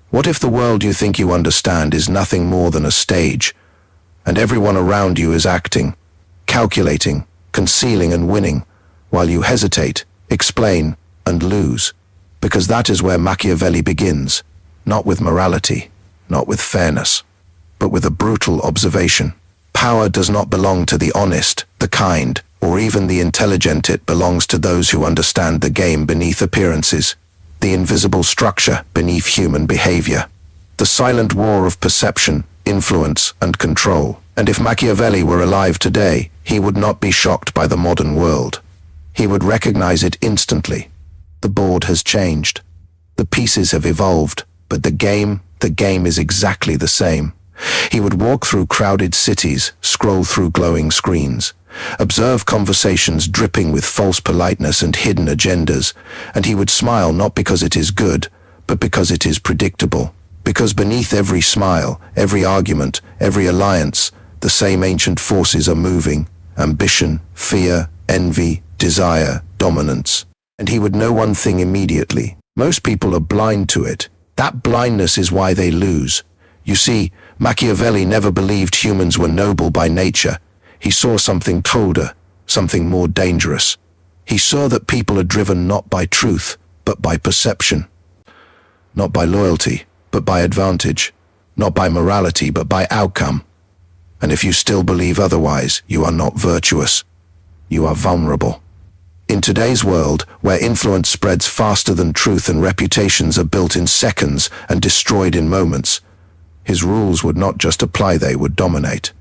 What if the world you think you understand is nothing more than a stage, and everyone around you is acting, calculating, concealing and winning, while you hesitate, explain, and lose? Because that is where Machiavelli begins, not with morality, not with fairness, but with a brutal observation. Power does not belong to the honest, the kind, or even the intelligent. It belongs to those who understand the game beneath appearances, the invisible structure beneath human behavior, the silent war of perception, influence, and control. And if Machiavelli were alive today, he would not be shocked by the modern world. He would recognize it instantly. The board has changed. The pieces have evolved, but the game is exactly the same. He would walk through crowded cities, scroll through glowing screens, observe conversations dripping with false politeness and hidden agendas, and he would smile not because it is good, but because it is predictable. Because beneath every smile, every argument, every alliance, the same ancient forces are moving: ambition, fear, envy, desire, dominance. And he would know one thing immediately: most people are blind to it. That blindness is why they lose. You see, Machiavelli never believed humans were noble by nature. He saw something colder, something more dangerous. He saw that people are driven not by truth, but by perception. Not by loyalty, but by advantage. Not by morality, but by outcome. And if you still believe otherwise, you are not virtuous. You are vulnerable. In today's world, where influence spreads faster than truth and reputations are built in seconds and destroyed in moments, his rules would not just apply, they would dominate.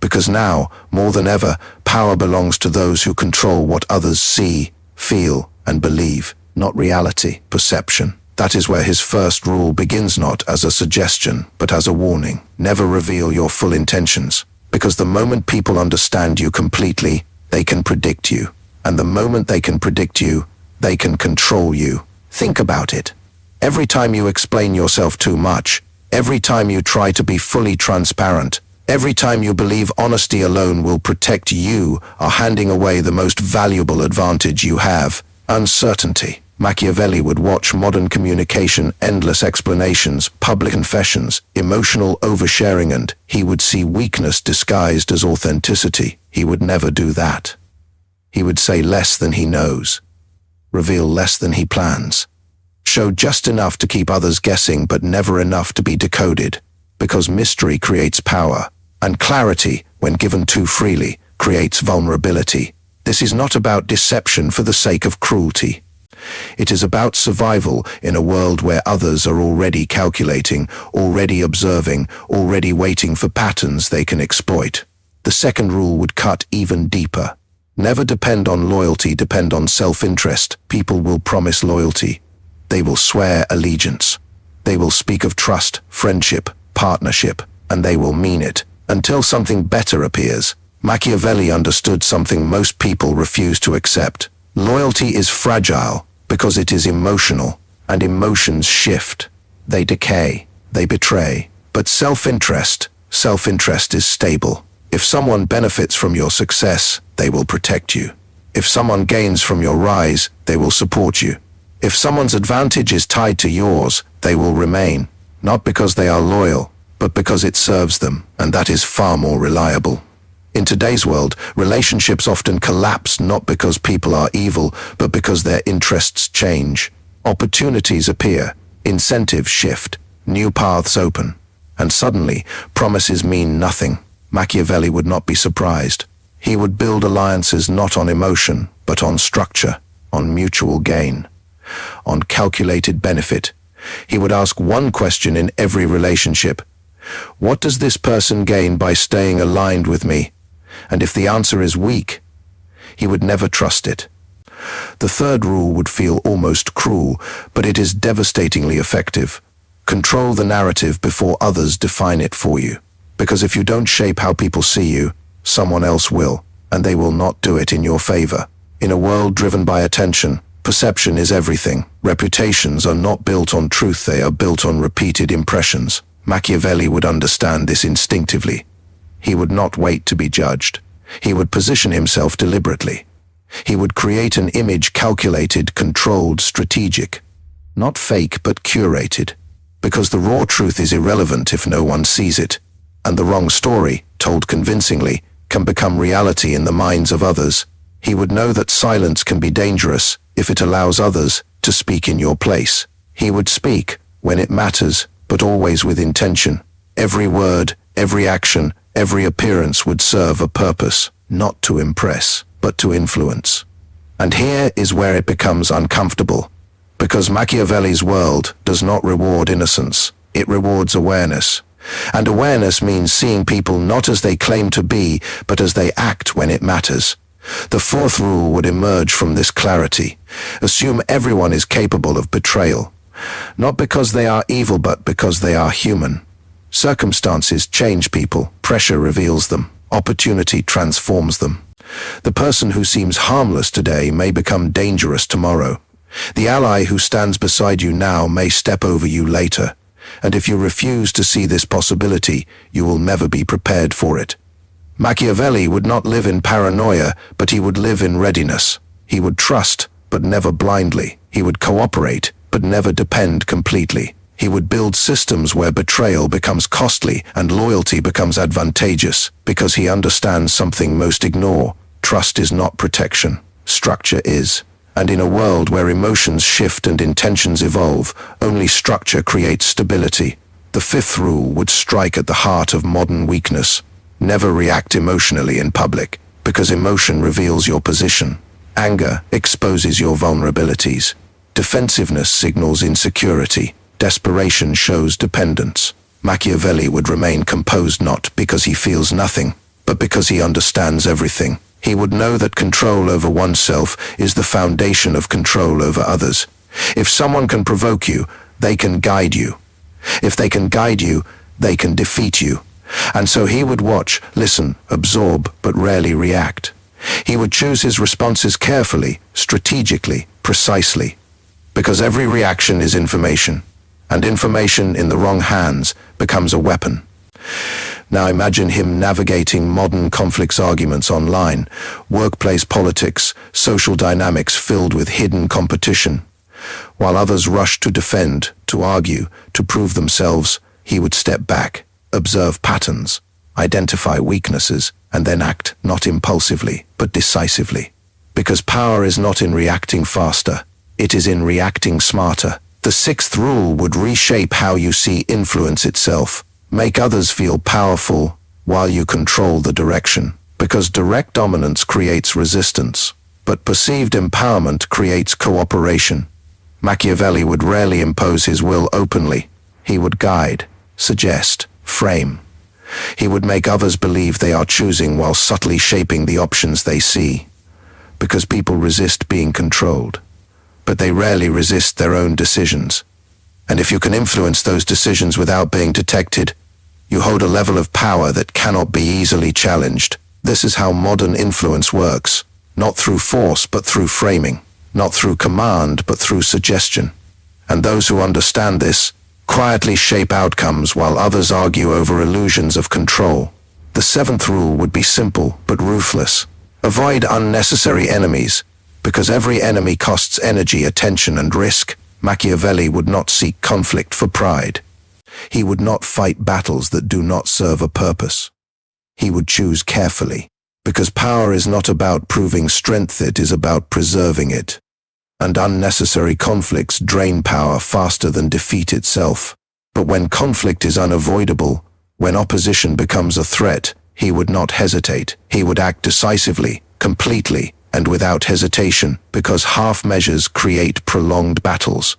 Because now, more than ever, power belongs to those who control what others see, feel, and believe, not reality, perception. That is where his first rule begins, not as a suggestion, but as a warning. Never reveal your full intentions, because the moment people understand you completely, they can predict you. And the moment they can predict you, they can control you. Think about it. Every time you explain yourself too much, every time you try to be fully transparent, every time you believe honesty alone will protect you, are handing away the most valuable advantage you have: uncertainty. Machiavelli would watch modern communication, endless explanations, public confessions, emotional oversharing, and he would see weakness disguised as authenticity. He would never do that. He would say less than he knows, reveal less than he plans, show just enough to keep others guessing but never enough to be decoded, because mystery creates power, and clarity, when given too freely, creates vulnerability. This is not about deception for the sake of cruelty. It is about survival in a world where others are already calculating, already observing, already waiting for patterns they can exploit. The second rule would cut even deeper. Never depend on loyalty, depend on self-interest. People will promise loyalty. They will swear allegiance. They will speak of trust, friendship, partnership, and they will mean it, until something better appears. Machiavelli understood something most people refuse to accept. Loyalty is fragile because it is emotional, and emotions shift. They decay, they betray. But self-interest is stable. If someone benefits from your success, they will protect you. If someone gains from your rise, they will support you. If someone's advantage is tied to yours, they will remain, not because they are loyal, but because it serves them, and that is far more reliable. In today's world, relationships often collapse not because people are evil, but because their interests change. Opportunities appear, incentives shift, new paths open, and suddenly, promises mean nothing. Machiavelli would not be surprised. He would build alliances not on emotion, but on structure, on mutual gain, on calculated benefit. He would ask one question in every relationship: what does this person gain by staying aligned with me? And if the answer is weak, he would never trust it. The third rule would feel almost cruel, but it is devastatingly effective. Control the narrative before others define it for you. Because if you don't shape how people see you, someone else will, and they will not do it in your favor. In a world driven by attention, perception is everything. Reputations are not built on truth, they are built on repeated impressions. Machiavelli would understand this instinctively. He would not wait to be judged. He would position himself deliberately. He would create an image calculated, controlled, strategic. Not fake, but curated. because the raw truth is irrelevant if no one sees it, and the wrong story, told convincingly, can become reality in the minds of others. He would know that silence can be dangerous if it allows others to speak in your place. He would speak when it matters, but always with intention. Every word, every action, every appearance would serve a purpose, not to impress, but to influence. And here is where it becomes uncomfortable, because Machiavelli's world does not reward innocence, it rewards awareness. And awareness means seeing people not as they claim to be, but as they act when it matters. The fourth rule would emerge from this clarity. Assume everyone is capable of betrayal, not because they are evil, but because they are human. Circumstances change people, pressure reveals them, opportunity transforms them. The person who seems harmless today may become dangerous tomorrow. The ally who stands beside you now may step over you later. And if you refuse to see this possibility, you will never be prepared for it. Machiavelli would not live in paranoia, but he would live in readiness. He would trust, but never blindly. He would cooperate, but never depend completely. He would build systems where betrayal becomes costly and loyalty becomes advantageous, because he understands something most ignore. Trust is not protection. Structure is. And in a world where emotions shift and intentions evolve, only structure creates stability. The fifth rule would strike at the heart of modern weakness. Never react emotionally in public, because emotion reveals your position. Anger exposes your vulnerabilities. Defensiveness signals insecurity. Desperation shows dependence. Machiavelli would remain composed not because he feels nothing, but because he understands everything. He would know that control over oneself is the foundation of control over others. If someone can provoke you, they can guide you. If they can guide you, they can defeat you. And so he would watch, listen, absorb, but rarely react. He would choose his responses carefully, strategically, precisely, because every reaction is information, and information in the wrong hands becomes a weapon. Now imagine him navigating modern conflicts, arguments online, workplace politics, social dynamics filled with hidden competition. While others rush to defend, to argue, to prove themselves, he would step back, observe patterns, identify weaknesses, and then act not impulsively, but decisively. Because power is not in reacting faster, it is in reacting smarter. The sixth rule would reshape how you see influence itself. Make others feel powerful while you control the direction, because direct dominance creates resistance, but perceived empowerment creates cooperation. Machiavelli would rarely impose his will openly. He would guide, suggest, frame. He would make others believe they are choosing while subtly shaping the options they see, because people resist being controlled, but they rarely resist their own decisions. And if you can influence those decisions without being detected, you hold a level of power that cannot be easily challenged. This is how modern influence works, not through force but through framing, not through command but through suggestion. And those who understand this quietly shape outcomes while others argue over illusions of control. The seventh rule would be simple but ruthless. Avoid unnecessary enemies, because every enemy costs energy, attention, and risk. Machiavelli would not seek conflict for pride. He would not fight battles that do not serve a purpose. He would choose carefully, because power is not about proving strength, it is about preserving it. And unnecessary conflicts drain power faster than defeat itself. But when conflict is unavoidable, when opposition becomes a threat, he would not hesitate. He would act decisively, completely, and without hesitation, because half measures create prolonged battles.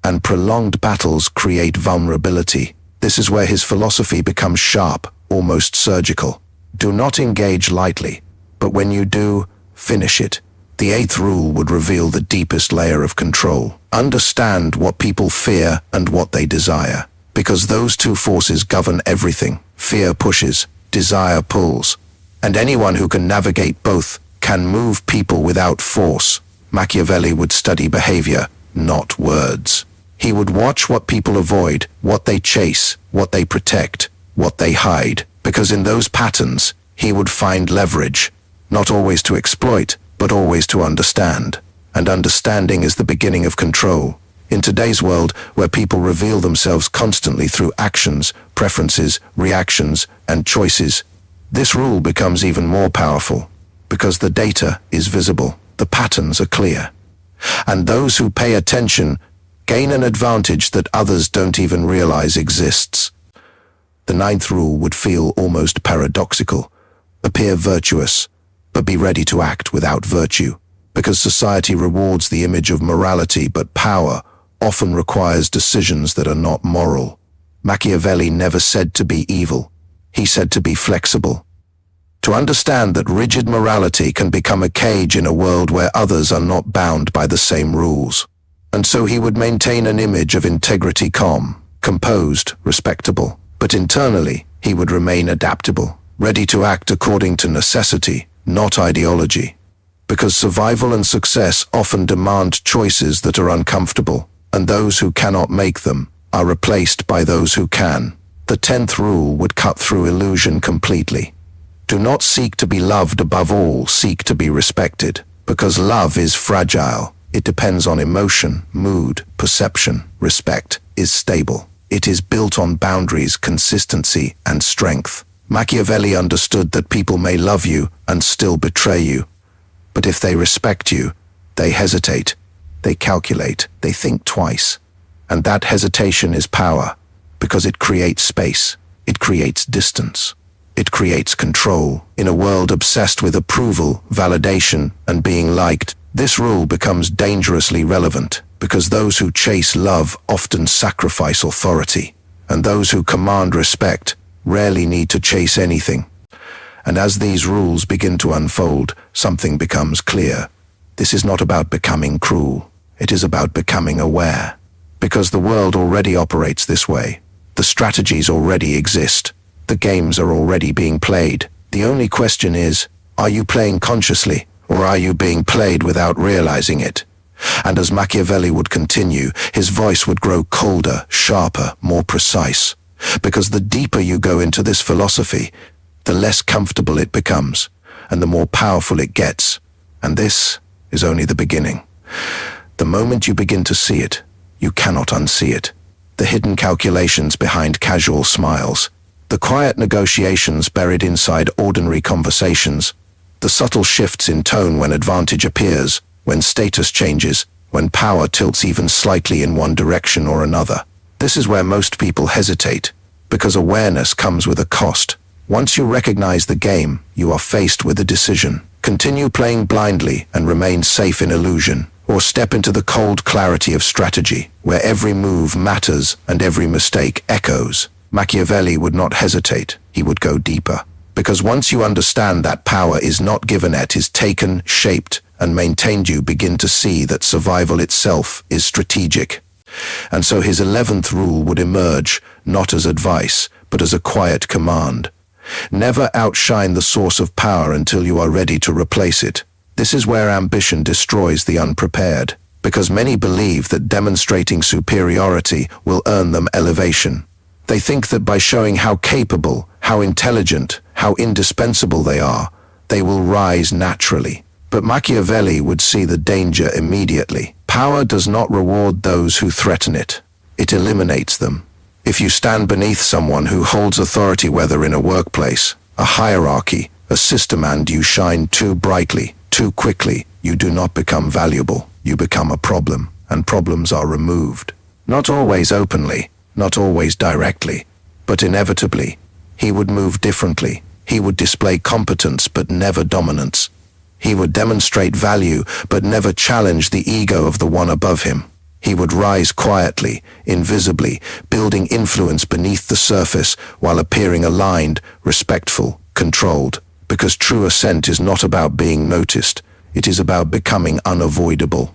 And prolonged battles create vulnerability. This is where his philosophy becomes sharp, almost surgical. Do not engage lightly, but when you do, finish it. The eighth rule would reveal the deepest layer of control. Understand what people fear and what they desire, because those two forces govern everything. Fear pushes, desire pulls, and anyone who can navigate both can move people without force. Machiavelli would study behavior, not words. He would watch what people avoid, what they chase, what they protect, what they hide, because in those patterns, he would find leverage, not always to exploit, but always to understand. And understanding is the beginning of control. In today's world, where people reveal themselves constantly through actions, preferences, reactions, and choices, this rule becomes even more powerful, because the data is visible, the patterns are clear. And those who pay attention gain an advantage that others don't even realize exists. The ninth rule would feel almost paradoxical: appear virtuous, but be ready to act without virtue. Because society rewards the image of morality, but power often requires decisions that are not moral. Machiavelli never said to be evil. He said to be flexible. To understand that rigid morality can become a cage in a world where others are not bound by the same rules. And so he would maintain an image of integrity, calm, composed, respectable. But internally, he would remain adaptable, ready to act according to necessity, not ideology. Because survival and success often demand choices that are uncomfortable, and those who cannot make them are replaced by those who can. The 10th rule would cut through illusion completely. Do not seek to be loved, above all, seek to be respected. Because love is fragile. It depends on emotion, mood, perception. Respect is stable. It is built on boundaries, consistency, and strength. Machiavelli understood that people may love you and still betray you. But if they respect you, they hesitate, they calculate, they think twice. And that hesitation is power, because it creates space, it creates distance, it creates control. In a world obsessed with approval, validation, and being liked, this rule becomes dangerously relevant, because those who chase love often sacrifice authority, and those who command respect rarely need to chase anything. And as these rules begin to unfold, something becomes clear. This is not about becoming cruel. It is about becoming aware. Because the world already operates this way. The strategies already exist. The games are already being played. The only question is, are you playing consciously, or are you being played without realizing it? And as Machiavelli would continue, his voice would grow colder, sharper, more precise. Because the deeper you go into this philosophy, the less comfortable it becomes, and the more powerful it gets. And this is only the beginning. The moment you begin to see it, you cannot unsee it. The hidden calculations behind casual smiles, the quiet negotiations buried inside ordinary conversations, the subtle shifts in tone when advantage appears, when status changes, when power tilts even slightly in one direction or another. This is where most people hesitate, because awareness comes with a cost. Once you recognize the game, you are faced with a decision. Continue playing blindly and remain safe in illusion, or step into the cold clarity of strategy, where every move matters and every mistake echoes. Machiavelli would not hesitate, he would go deeper. Because once you understand that power is not given, it is taken, shaped, and maintained, you begin to see that survival itself is strategic. And so his 11th rule would emerge, not as advice, but as a quiet command. Never outshine the source of power until you are ready to replace it. This is where ambition destroys the unprepared, because many believe that demonstrating superiority will earn them elevation. They think that by showing how capable, how intelligent, how indispensable they are, they will rise naturally. But Machiavelli would see the danger immediately. Power does not reward those who threaten it. It eliminates them. If you stand beneath someone who holds authority, whether in a workplace, a hierarchy, a system, and you shine too brightly, too quickly, you do not become valuable. You become a problem, and problems are removed. Not always openly, not always directly, but inevitably. He would move differently. He would display competence, but never dominance. He would demonstrate value, but never challenge the ego of the one above him. He would rise quietly, invisibly, building influence beneath the surface while appearing aligned, respectful, controlled. Because true ascent is not about being noticed. It is about becoming unavoidable.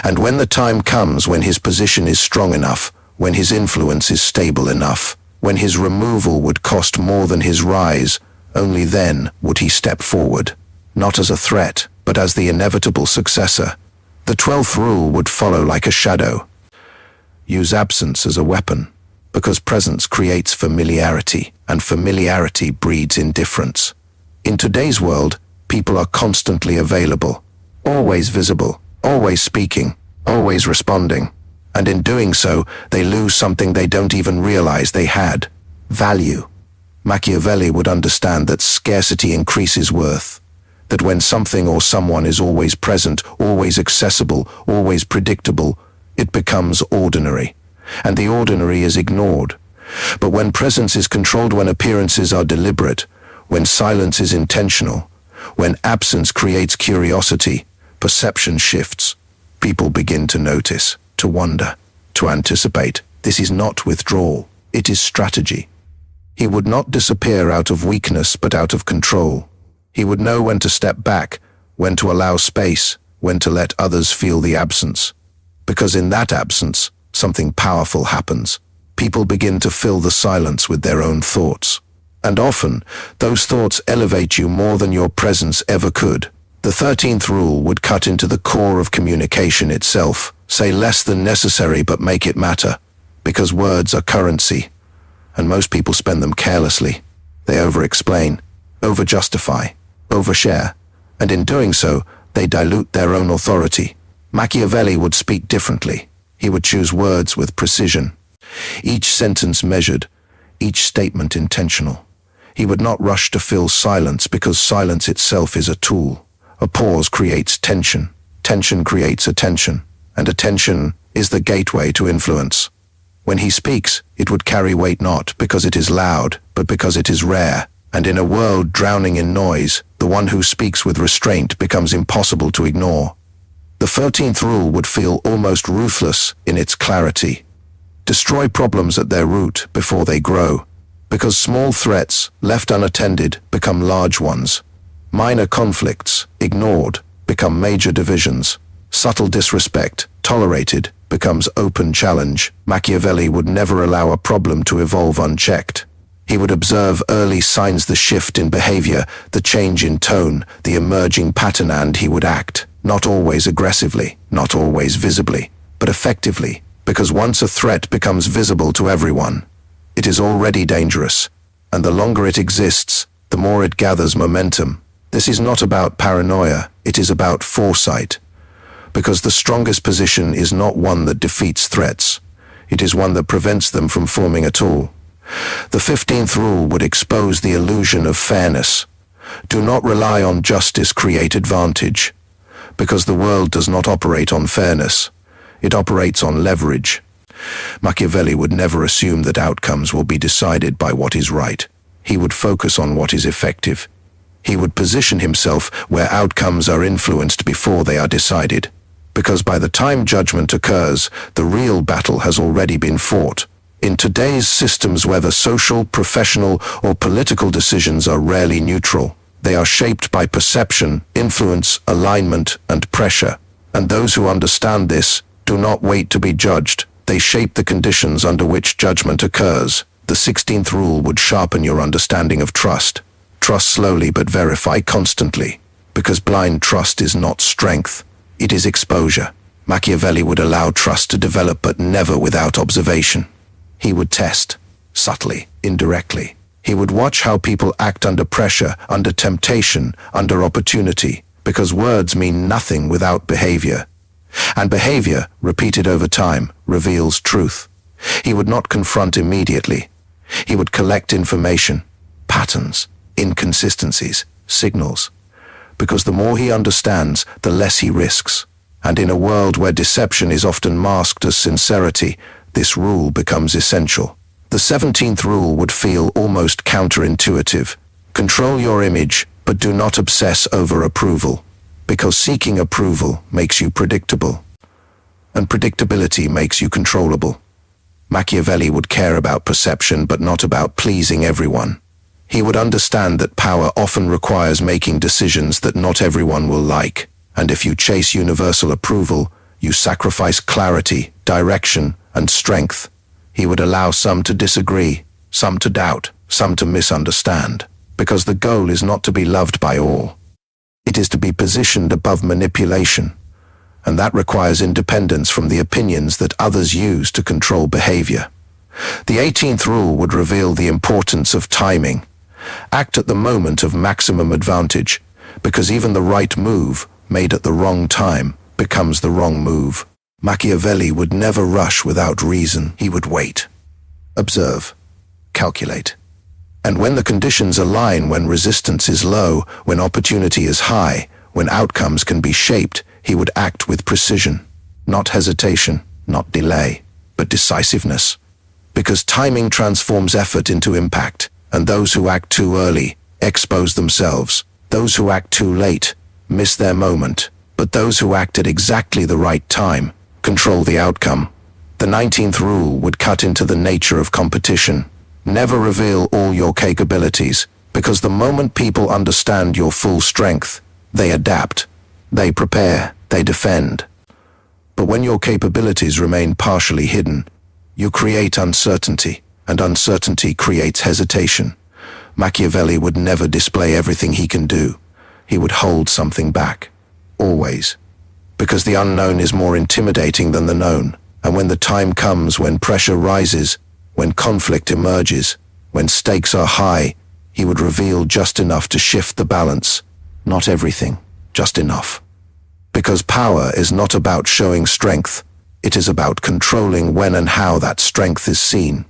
And when the time comes, when his position is strong enough, when his influence is stable enough, when his removal would cost more than his rise, only then would he step forward. Not as a threat, but as the inevitable successor. The 12th rule would follow like a shadow. Use absence as a weapon, because presence creates familiarity, and familiarity breeds indifference. In today's world, people are constantly available, always visible, always speaking, always responding. And in doing so, they lose something they don't even realize they had: value. Machiavelli would understand that scarcity increases worth, that when something or someone is always present, always accessible, always predictable, it becomes ordinary, and the ordinary is ignored. But when presence is controlled, when appearances are deliberate, when silence is intentional, when absence creates curiosity, perception shifts. People begin to notice, to wonder, to anticipate. This is not withdrawal, it is strategy. He would not disappear out of weakness, but out of control. He would know when to step back, when to allow space, when to let others feel the absence. Because in that absence, something powerful happens. People begin to fill the silence with their own thoughts. And often, those thoughts elevate you more than your presence ever could. The 13th rule would cut into the core of communication itself. Say less than necessary, but make it matter. Because words are currency, and most people spend them carelessly. They over-explain, over-justify, overshare, and in doing so, they dilute their own authority. Machiavelli would speak differently. He would choose words with precision. Each sentence measured, each statement intentional. He would not rush to fill silence, because silence itself is a tool. A pause creates tension. Tension creates attention, and attention is the gateway to influence. When he speaks, it would carry weight not because it is loud, but because it is rare. And in a world drowning in noise, the one who speaks with restraint becomes impossible to ignore. The 13th rule would feel almost ruthless in its clarity. Destroy problems at their root before they grow, because small threats, left unattended, become large ones. Minor conflicts, ignored, become major divisions. Subtle disrespect, tolerated, becomes open challenge. Machiavelli would never allow a problem to evolve unchecked. He would observe early signs, the shift in behavior, the change in tone, the emerging pattern, and he would act, not always aggressively, not always visibly, but effectively, because once a threat becomes visible to everyone, it is already dangerous, and the longer it exists, the more it gathers momentum. This is not about paranoia, it is about foresight, because the strongest position is not one that defeats threats, it is one that prevents them from forming at all. The 15th rule would expose the illusion of fairness. Do not rely on justice, create advantage, because the world does not operate on fairness, it operates on leverage. Machiavelli would never assume that outcomes will be decided by what is right. He would focus on what is effective. He would position himself where outcomes are influenced before they are decided, because by the time judgment occurs, the real battle has already been fought. In today's systems, whether social, professional, or political decisions are rarely neutral. They are shaped by perception, influence, alignment, and pressure. And those who understand this do not wait to be judged. They shape the conditions under which judgment occurs. The 16th rule would sharpen your understanding of trust. Trust slowly but verify constantly, because blind trust is not strength, it is exposure. Machiavelli would allow trust to develop, but never without observation. He would test, subtly, indirectly. He would watch how people act under pressure, under temptation, under opportunity, because words mean nothing without behavior. And behavior, repeated over time, reveals truth. He would not confront immediately. He would collect information, patterns, inconsistencies, signals, because the more he understands, the less he risks. And in a world where deception is often masked as sincerity, this rule becomes essential. The 17th rule would feel almost counterintuitive. Control your image, but do not obsess over approval, because seeking approval makes you predictable, and predictability makes you controllable. Machiavelli would care about perception, but not about pleasing everyone. He would understand that power often requires making decisions that not everyone will like, and if you chase universal approval, you sacrifice clarity, direction, and strength. He would allow some to disagree, some to doubt, some to misunderstand, because the goal is not to be loved by all. It is to be positioned above manipulation, and that requires independence from the opinions that others use to control behavior. The 18th rule would reveal the importance of timing. Act at the moment of maximum advantage, because even the right move, made at the wrong time, becomes the wrong move. Machiavelli would never rush without reason. He would wait, observe, calculate. And when the conditions align, when resistance is low, when opportunity is high, when outcomes can be shaped, he would act with precision. Not hesitation, not delay, but decisiveness. Because timing transforms effort into impact, and those who act too early expose themselves. Those who act too late miss their moment, but those who act at exactly the right time control the outcome. The 19th rule would cut into the nature of competition. Never reveal all your capabilities, because the moment people understand your full strength, they adapt, they prepare, they defend. But when your capabilities remain partially hidden, you create uncertainty, and uncertainty creates hesitation. Machiavelli would never display everything he can do. He would hold something back, always. Because the unknown is more intimidating than the known, and when the time comes, when pressure rises, when conflict emerges, when stakes are high, he would reveal just enough to shift the balance. Not everything, just enough. Because power is not about showing strength, it is about controlling when and how that strength is seen.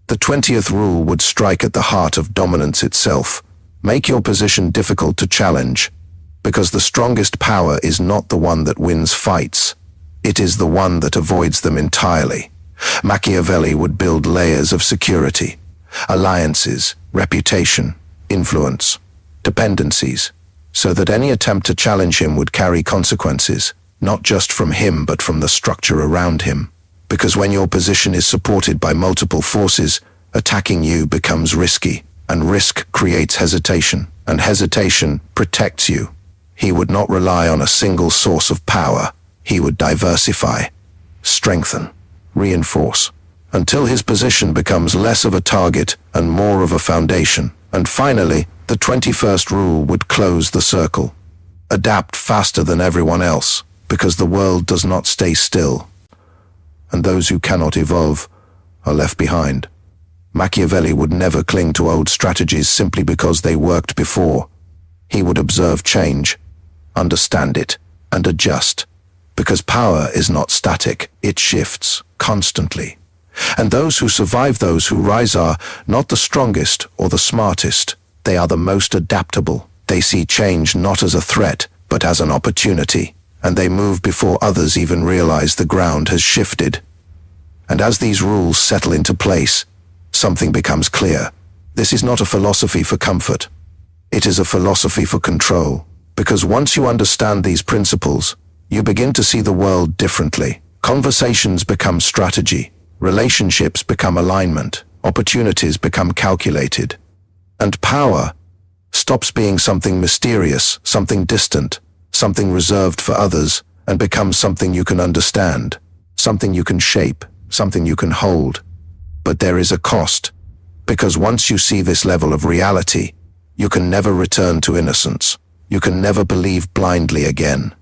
The 20th rule would strike at the heart of dominance itself. Make your position difficult to challenge, because the strongest power is not the one that wins fights. It is the one that avoids them entirely. Machiavelli would build layers of security, alliances, reputation, influence, dependencies, so that any attempt to challenge him would carry consequences, not just from him but from the structure around him. Because when your position is supported by multiple forces, attacking you becomes risky, and risk creates hesitation, and hesitation protects you. He would not rely on a single source of power. He would diversify, strengthen, reinforce, until his position becomes less of a target and more of a foundation. And finally, the 21st rule would close the circle. Adapt faster than everyone else, because the world does not stay still, and those who cannot evolve are left behind. Machiavelli would never cling to old strategies simply because they worked before. He would observe change, understand it, and adjust, because power is not static, it shifts constantly. And those who survive, those who rise, are not the strongest or the smartest. They are the most adaptable. They see change not as a threat, but as an opportunity, and they move before others even realize the ground has shifted. And as these rules settle into place, something becomes clear. This is not a philosophy for comfort. It is a philosophy for control, because once you understand these principles, you begin to see the world differently. Conversations become strategy, relationships become alignment, opportunities become calculated, and power stops being something mysterious, something distant, something reserved for others, and becomes something you can understand, something you can shape, something you can hold. But there is a cost, because once you see this level of reality, you can never return to innocence. You can never believe blindly again.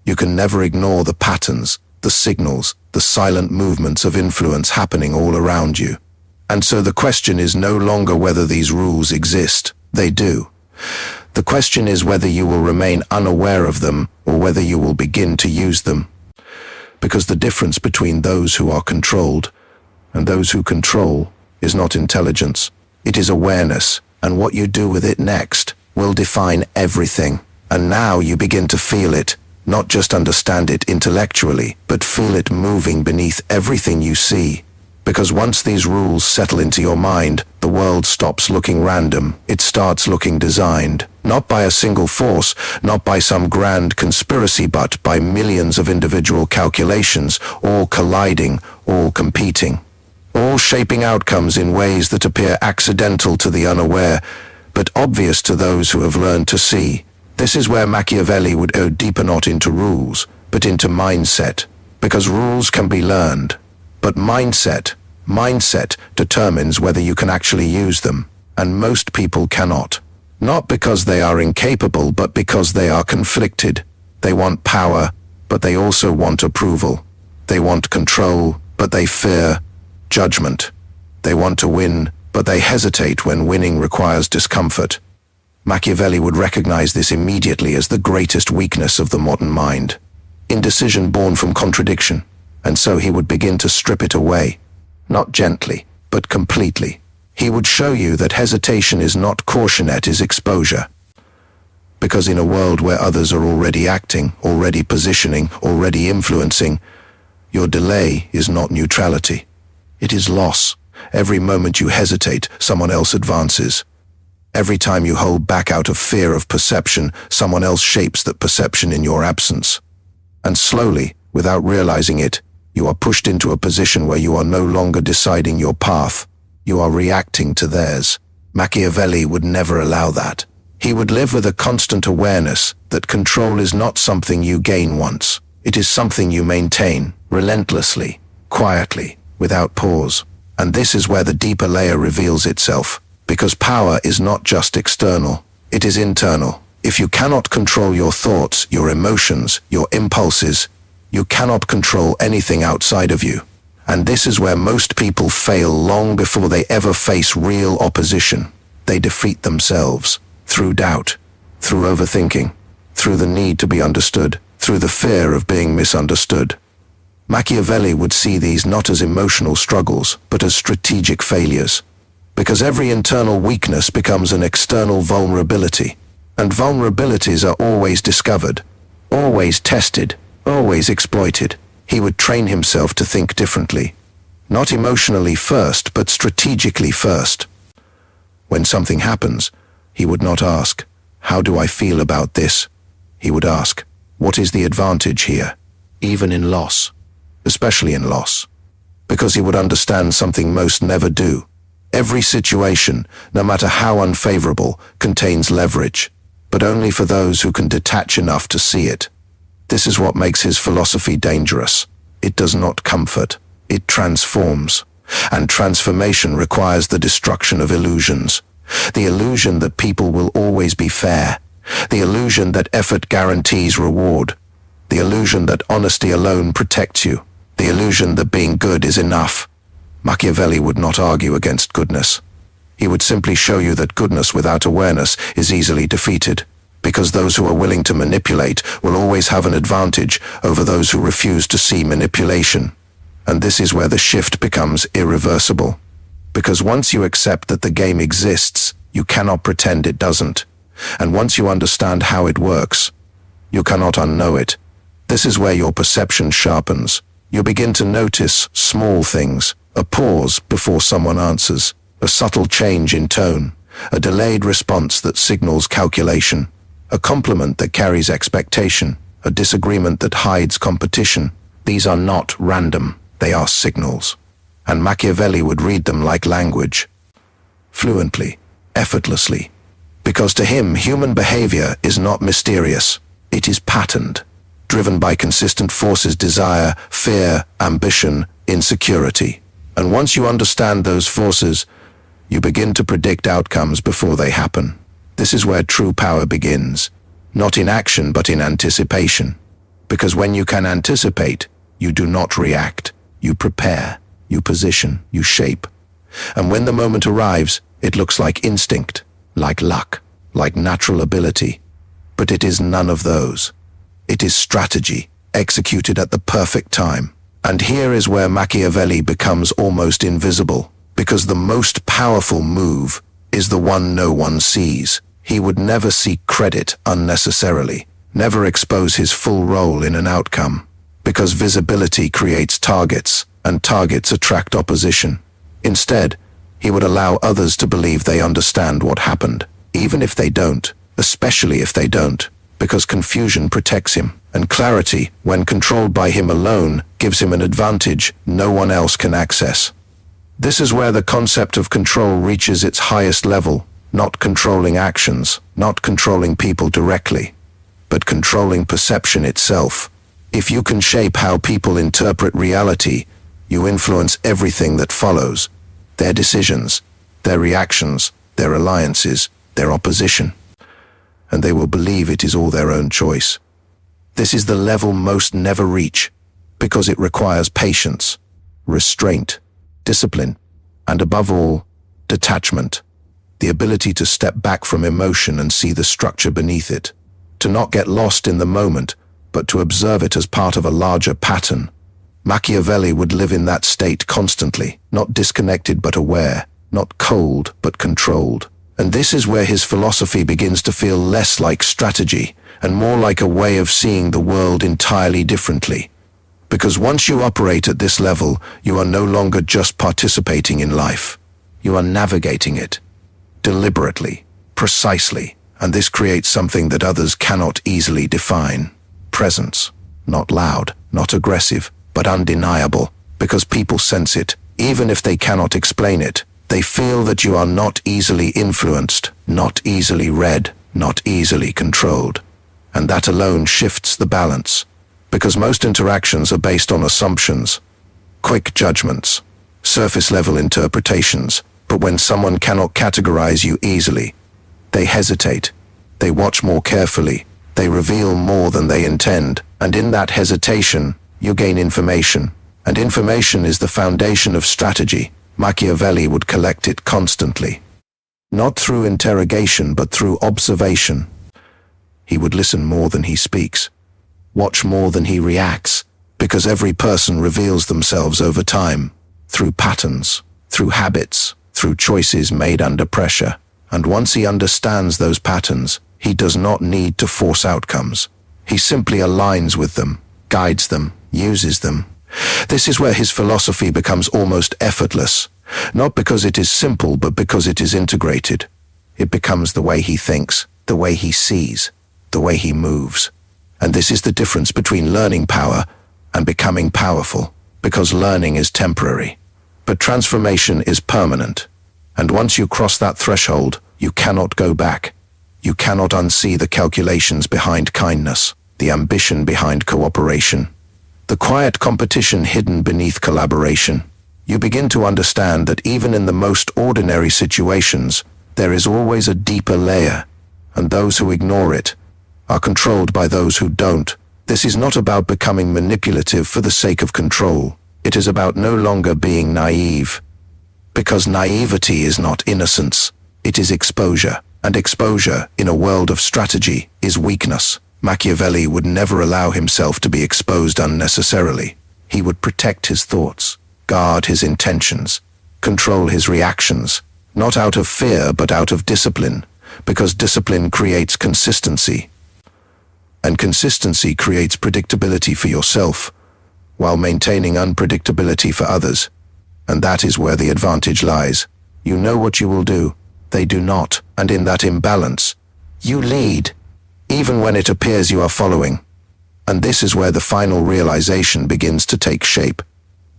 You can never ignore the patterns, the signals, the silent movements of influence happening all around you. And so the question is no longer whether these rules exist. They do. The question is whether you will remain unaware of them or whether you will begin to use them. Because the difference between those who are controlled and those who control is not intelligence. It is awareness, and what you do with it next will define everything. And now you begin to feel it, not just understand it intellectually, but feel it moving beneath everything you see. Because once these rules settle into your mind, the world stops looking random. It starts looking designed, not by a single force, not by some grand conspiracy, but by millions of individual calculations, all colliding, all competing, all shaping outcomes in ways that appear accidental to the unaware, but obvious to those who have learned to see. This is where Machiavelli would go deeper, not into rules, but into mindset, because rules can be learned. But mindset determines whether you can actually use them, and most people cannot. Not because they are incapable, but because they are conflicted. They want power, but they also want approval. They want control, but they fear judgment. They want to win, but they hesitate when winning requires discomfort. Machiavelli would recognize this immediately as the greatest weakness of the modern mind. Indecision born from contradiction. and so he would begin to strip it away, not gently, but completely. He would show you that hesitation is not caution, it is exposure. Because in a world where others are already acting, already positioning, already influencing, your delay is not neutrality. It is loss. Every moment you hesitate, someone else advances. Every time you hold back out of fear of perception, someone else shapes that perception in your absence. And slowly, without realizing it, you are pushed into a position where you are no longer deciding your path. You are reacting to theirs. Machiavelli would never allow that. He would live with a constant awareness that control is not something you gain once. It is something you maintain, relentlessly, quietly, without pause. And this is where the deeper layer reveals itself, because power is not just external, it is internal. If you cannot control your thoughts, your emotions, your impulses, you cannot control anything outside of you. And this is where most people fail long before they ever face real opposition. They defeat themselves through doubt, through overthinking, through the need to be understood, through the fear of being misunderstood. Machiavelli would see these not as emotional struggles, but as strategic failures. Because every internal weakness becomes an external vulnerability. And vulnerabilities are always discovered, always tested, always exploited. He would train himself to think differently. Not emotionally first, but strategically first. When something happens, he would not ask, "How do I feel about this?" He would ask, "What is the advantage here?" Even in loss. Especially in loss. Because he would understand something most never do. Every situation, no matter how unfavorable, contains leverage, but only for those who can detach enough to see it. This is what makes his philosophy dangerous. It does not comfort, it transforms. And transformation requires the destruction of illusions. The illusion that people will always be fair. The illusion that effort guarantees reward. The illusion that honesty alone protects you. The illusion that being good is enough. Machiavelli would not argue against goodness. He would simply show you that goodness without awareness is easily defeated. Because those who are willing to manipulate will always have an advantage over those who refuse to see manipulation. And this is where the shift becomes irreversible. Because once you accept that the game exists, you cannot pretend it doesn't. And once you understand how it works, you cannot unknow it. This is where your perception sharpens. You begin to notice small things, a pause before someone answers, a subtle change in tone, a delayed response that signals calculation, a compliment that carries expectation, a disagreement that hides competition. These are not random, they are signals. And Machiavelli would read them like language, fluently, effortlessly. Because to him, human behavior is not mysterious, it is patterned, driven by consistent forces: desire, fear, ambition, insecurity. And once you understand those forces, you begin to predict outcomes before they happen. This is where true power begins, not in action but in anticipation. Because when you can anticipate, you do not react. You prepare, you position, you shape. And when the moment arrives, it looks like instinct, like luck, like natural ability. But it is none of those. It is strategy, executed at the perfect time. And here is where Machiavelli becomes almost invisible, because the most powerful move is the one no one sees. He would never seek credit unnecessarily, never expose his full role in an outcome, because visibility creates targets, and targets attract opposition. Instead, he would allow others to believe they understand what happened, even if they don't, especially if they don't, because confusion protects him, and clarity, when controlled by him alone, gives him an advantage no one else can access. This is where the concept of control reaches its highest level. Not controlling actions, not controlling people directly, but controlling perception itself. If you can shape how people interpret reality, you influence everything that follows: their decisions, their reactions, their alliances, their opposition. And they will believe it is all their own choice. This is the level most never reach, because it requires patience, restraint, discipline, and above all, detachment. The ability to step back from emotion and see the structure beneath it, to not get lost in the moment, but to observe it as part of a larger pattern. Machiavelli would live in that state constantly, not disconnected but aware, not cold but controlled. And this is where his philosophy begins to feel less like strategy and more like a way of seeing the world entirely differently. Because once you operate at this level, you are no longer just participating in life. You are navigating it. Deliberately, precisely, and this creates something that others cannot easily define. Presence. Not loud, not aggressive, but undeniable, because people sense it, even if they cannot explain it. They feel that you are not easily influenced, not easily read, not easily controlled. And that alone shifts the balance, because most interactions are based on assumptions, quick judgments, surface-level interpretations. But when someone cannot categorize you easily, they hesitate, they watch more carefully, they reveal more than they intend, and in that hesitation, you gain information. And information is the foundation of strategy. Machiavelli would collect it constantly. Not through interrogation, but through observation. He would listen more than he speaks, watch more than he reacts, because every person reveals themselves over time, through patterns, through habits, through choices made under pressure. And once he understands those patterns, he does not need to force outcomes. He simply aligns with them, guides them, uses them. This is where his philosophy becomes almost effortless, not because it is simple, but because it is integrated. It becomes the way he thinks, the way he sees, the way he moves. And this is the difference between learning power and becoming powerful, because learning is temporary, but transformation is permanent. And once you cross that threshold, you cannot go back. You cannot unsee the calculations behind kindness, the ambition behind cooperation, the quiet competition hidden beneath collaboration. You begin to understand that even in the most ordinary situations, there is always a deeper layer, and those who ignore it are controlled by those who don't. This is not about becoming manipulative for the sake of control. It is about no longer being naive. Because naivety is not innocence, it is exposure. And exposure, in a world of strategy, is weakness. Machiavelli would never allow himself to be exposed unnecessarily. He would protect his thoughts, guard his intentions, control his reactions, not out of fear but out of discipline, because discipline creates consistency. And consistency creates predictability for yourself, while maintaining unpredictability for others. And that is where the advantage lies. You know what you will do, they do not, and in that imbalance, you lead, even when it appears you are following. And this is where the final realization begins to take shape.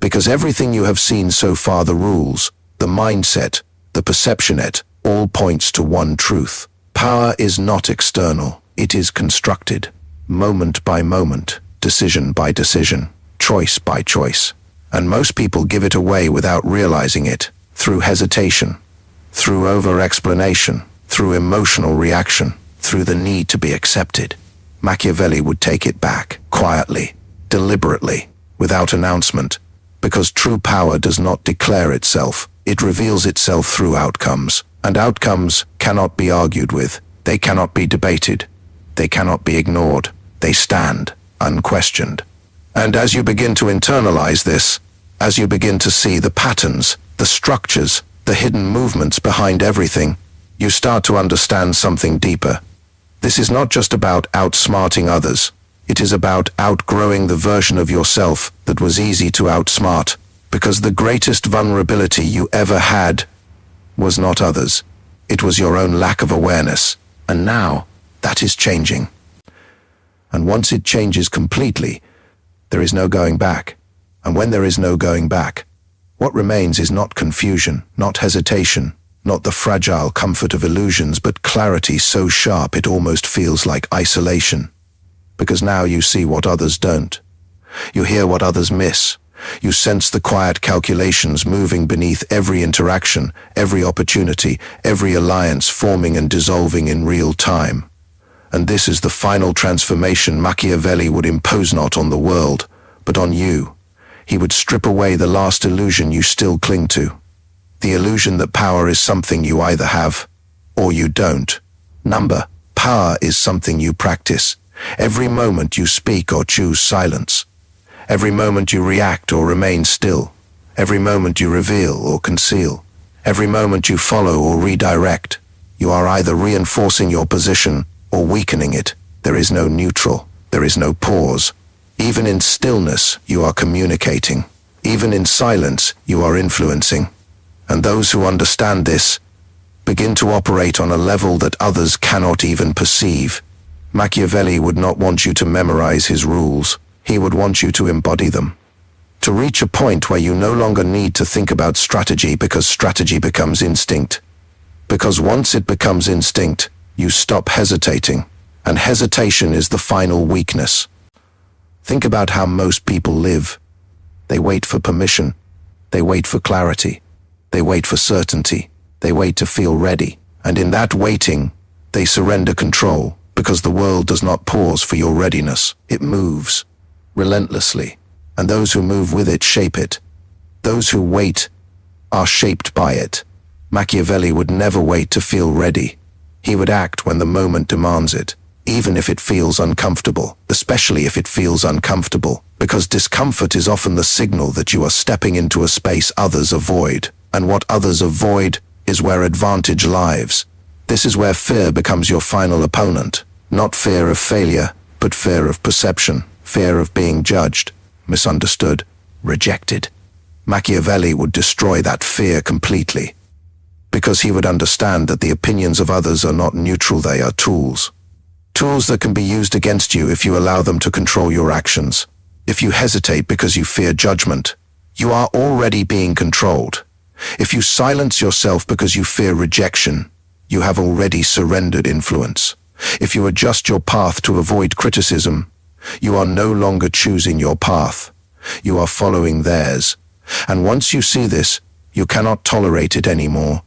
Because everything you have seen so far, the rules, the mindset, the perceptionette, all points to one truth. Power is not external, it is constructed, moment by moment, decision by decision, choice by choice. And most people give it away without realizing it, through hesitation, through over-explanation, through emotional reaction, through the need to be accepted. Machiavelli would take it back, quietly, deliberately, without announcement, because true power does not declare itself, it reveals itself through outcomes, and outcomes cannot be argued with, they cannot be debated, they cannot be ignored, they stand, unquestioned. And as you begin to internalize this, as you begin to see the patterns, the structures, the hidden movements behind everything, you start to understand something deeper. This is not just about outsmarting others. It is about outgrowing the version of yourself that was easy to outsmart, because the greatest vulnerability you ever had was not others. It was your own lack of awareness. And now, that is changing. And once it changes completely, there is no going back. And when there is no going back, what remains is not confusion, not hesitation, not the fragile comfort of illusions, but clarity so sharp it almost feels like isolation. Because now you see what others don't. You hear what others miss. You sense the quiet calculations moving beneath every interaction, every opportunity, every alliance forming and dissolving in real time. And this is the final transformation Machiavelli would impose, not on the world, but on you. He would strip away the last illusion you still cling to. The illusion that power is something you either have or you don't. Power is something you practice. Every moment you speak or choose silence. Every moment you react or remain still. Every moment you reveal or conceal. Every moment you follow or redirect. You are either reinforcing your position or weakening it. There is no neutral. There is no pause. Even in stillness, you are communicating. Even in silence, you are influencing. And those who understand this begin to operate on a level that others cannot even perceive. Machiavelli would not want you to memorize his rules. He would want you to embody them. To reach a point where you no longer need to think about strategy because strategy becomes instinct. Because once it becomes instinct, you stop hesitating. And hesitation is the final weakness. Think about how most people live. They wait for permission. They wait for clarity. They wait for certainty. They wait to feel ready. And in that waiting, they surrender control because the world does not pause for your readiness. It moves relentlessly. And those who move with it shape it. Those who wait are shaped by it. Machiavelli would never wait to feel ready. He would act when the moment demands it, even if it feels uncomfortable, especially if it feels uncomfortable, because discomfort is often the signal that you are stepping into a space others avoid, and what others avoid is where advantage lies. This is where fear becomes your final opponent, not fear of failure, but fear of perception, fear of being judged, misunderstood, rejected. Machiavelli would destroy that fear completely, because he would understand that the opinions of others are not neutral, they are tools. Tools that can be used against you if you allow them to control your actions. If you hesitate because you fear judgment, you are already being controlled. If you silence yourself because you fear rejection, you have already surrendered influence. If you adjust your path to avoid criticism, you are no longer choosing your path. You are following theirs. And once you see this, you cannot tolerate it anymore.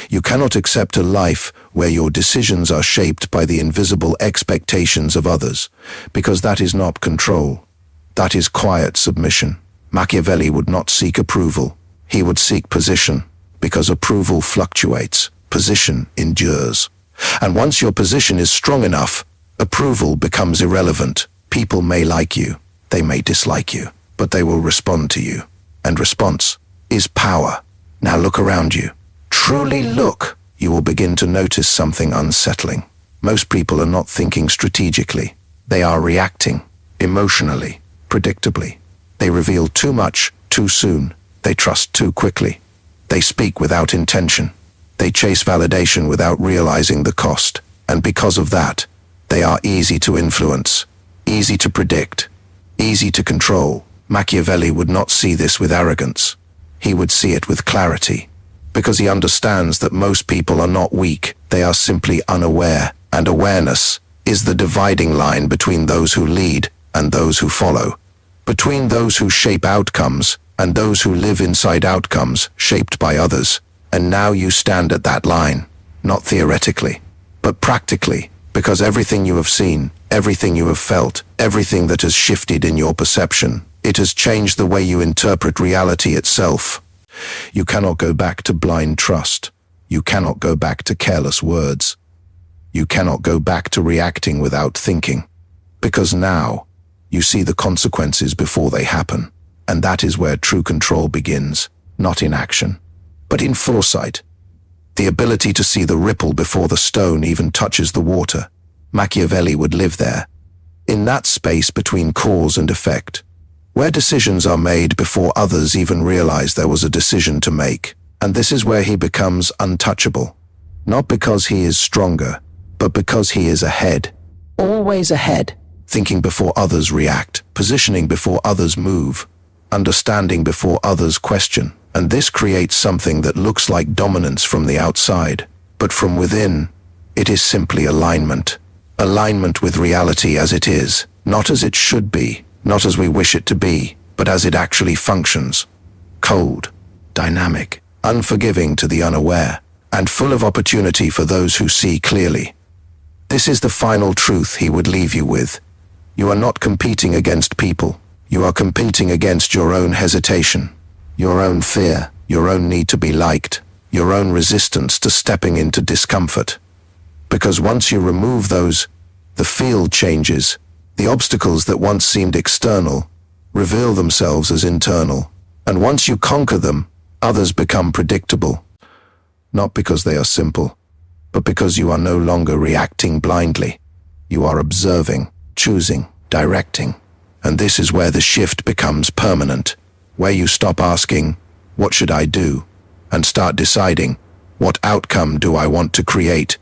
You cannot accept a life where your decisions are shaped by the invisible expectations of others, because that is not control. That is quiet submission. Machiavelli would not seek approval. He would seek position, because approval fluctuates. Position endures. And once your position is strong enough, approval becomes irrelevant. People may like you, they may dislike you, but they will respond to you. And response is power. Now look around you. Truly look. You will begin to notice something unsettling. Most people are not thinking strategically. They are reacting, emotionally, predictably. They reveal too much, too soon. They trust too quickly. They speak without intention. They chase validation without realizing the cost. And because of that, they are easy to influence, easy to predict, easy to control. Machiavelli would not see this with arrogance. He would see it with clarity, because he understands that most people are not weak, they are simply unaware, and awareness is the dividing line between those who lead and those who follow, between those who shape outcomes and those who live inside outcomes shaped by others. And now you stand at that line, not theoretically, but practically, because everything you have seen, everything you have felt, everything that has shifted in your perception, it has changed the way you interpret reality itself. You cannot go back to blind trust. You cannot go back to careless words. You cannot go back to reacting without thinking. Because now, you see the consequences before they happen. And that is where true control begins, not in action, but in foresight. The ability to see the ripple before the stone even touches the water. Machiavelli would live there, in that space between cause and effect, where decisions are made before others even realize there was a decision to make. And this is where he becomes untouchable, not because he is stronger, but because he is ahead. Always ahead. Thinking before others react, positioning before others move, understanding before others question. And this creates something that looks like dominance from the outside, but from within, it is simply alignment. Alignment with reality as it is, not as it should be, not as we wish it to be, but as it actually functions. Cold, dynamic, unforgiving to the unaware, and full of opportunity for those who see clearly. This is the final truth he would leave you with. You are not competing against people. You are competing against your own hesitation, your own fear, your own need to be liked, your own resistance to stepping into discomfort. Because once you remove those, the field changes. The obstacles that once seemed external reveal themselves as internal. And once you conquer them, others become predictable. Not because they are simple, but because you are no longer reacting blindly. You are observing, choosing, directing. And this is where the shift becomes permanent, where you stop asking, "What should I do?" and start deciding, "What outcome do I want to create?"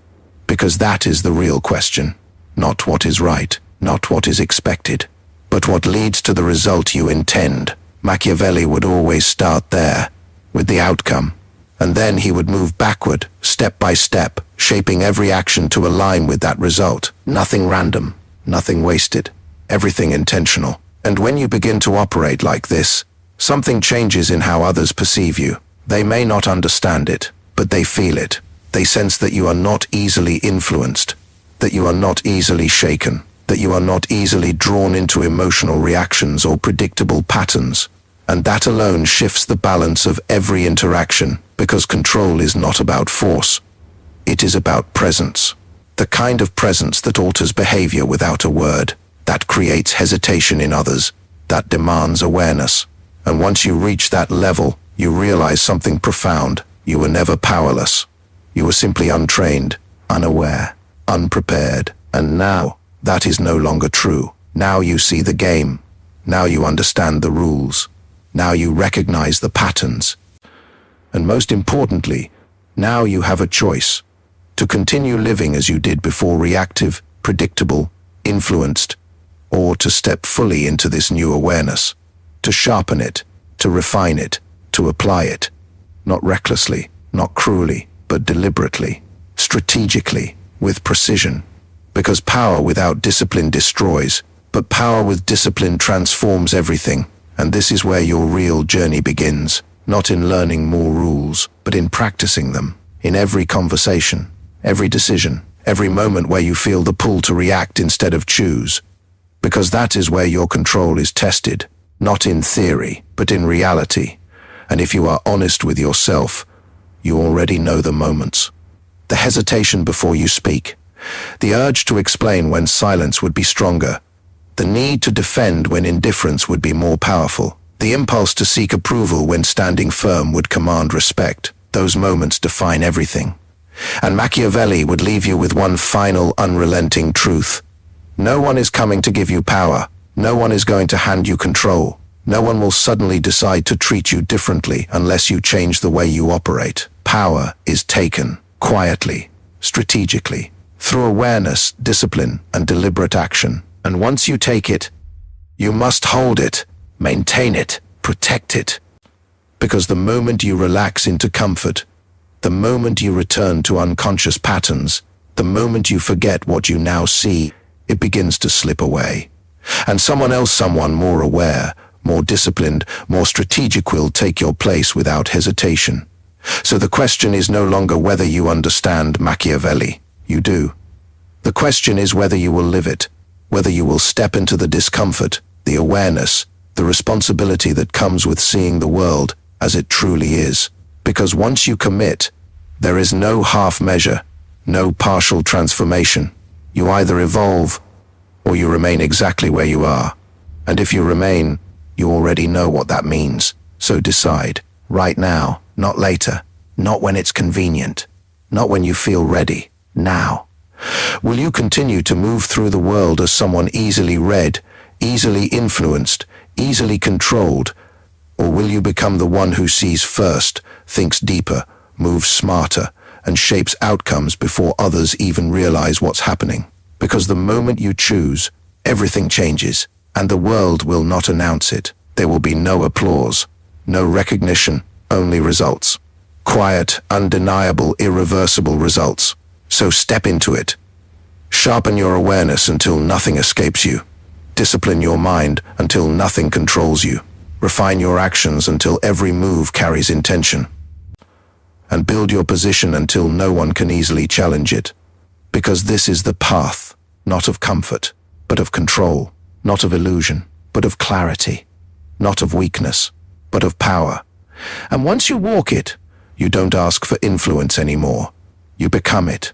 Because that is the real question. Not what is right, not what is expected, but what leads to the result you intend. Machiavelli would always start there, with the outcome, and then he would move backward, step by step, shaping every action to align with that result. Nothing random, nothing wasted, everything intentional. And when you begin to operate like this, something changes in how others perceive you. They may not understand it, but they feel it. They sense that you are not easily influenced, that you are not easily shaken, that you are not easily drawn into emotional reactions or predictable patterns. And that alone shifts the balance of every interaction, because control is not about force. It is about presence. The kind of presence that alters behavior without a word, that creates hesitation in others, that demands awareness. And once you reach that level, you realize something profound. You were never powerless. You were simply untrained, unaware, unprepared. And now, that is no longer true. Now you see the game. Now you understand the rules. Now you recognize the patterns. And most importantly, now you have a choice to continue living as you did before, reactive, predictable, influenced, or to step fully into this new awareness, to sharpen it, to refine it, to apply it, not recklessly, not cruelly, but deliberately, strategically, with precision. Because power without discipline destroys, but power with discipline transforms everything. And this is where your real journey begins, not in learning more rules, but in practicing them, in every conversation, every decision, every moment where you feel the pull to react instead of choose. Because that is where your control is tested, not in theory, but in reality. And if you are honest with yourself, you already know the moments. The hesitation before you speak, the urge to explain when silence would be stronger, the need to defend when indifference would be more powerful, the impulse to seek approval when standing firm would command respect. Those moments define everything. And Machiavelli would leave you with one final, unrelenting truth. No one is coming to give you power. No one is going to hand you control. No one will suddenly decide to treat you differently unless you change the way you operate. Power is taken quietly, strategically, through awareness, discipline, and deliberate action. And once you take it, you must hold it, maintain it, protect it. Because the moment you relax into comfort, the moment you return to unconscious patterns, the moment you forget what you now see, it begins to slip away. And someone more aware, more disciplined, more strategic will take your place without hesitation. So the question is no longer whether you understand Machiavelli. You do. The question is whether you will live it, whether you will step into the discomfort, the awareness, the responsibility that comes with seeing the world as it truly is. Because once you commit, there is no half measure, no partial transformation. You either evolve or you remain exactly where you are. And if you remain, you already know what that means. So decide, right now, not later, not when it's convenient, not when you feel ready, now. Will you continue to move through the world as someone easily read, easily influenced, easily controlled? Or will you become the one who sees first, thinks deeper, moves smarter, and shapes outcomes before others even realize what's happening? Because the moment you choose, everything changes, and the world will not announce it. There will be no applause, no recognition, only results. Quiet, undeniable, irreversible results. So step into it. Sharpen your awareness until nothing escapes you. Discipline your mind until nothing controls you. Refine your actions until every move carries intention. And build your position until no one can easily challenge it. Because this is the path, not of comfort, but of control, not of illusion, but of clarity, not of weakness, but of power. And once you walk it, you don't ask for influence anymore. You become it.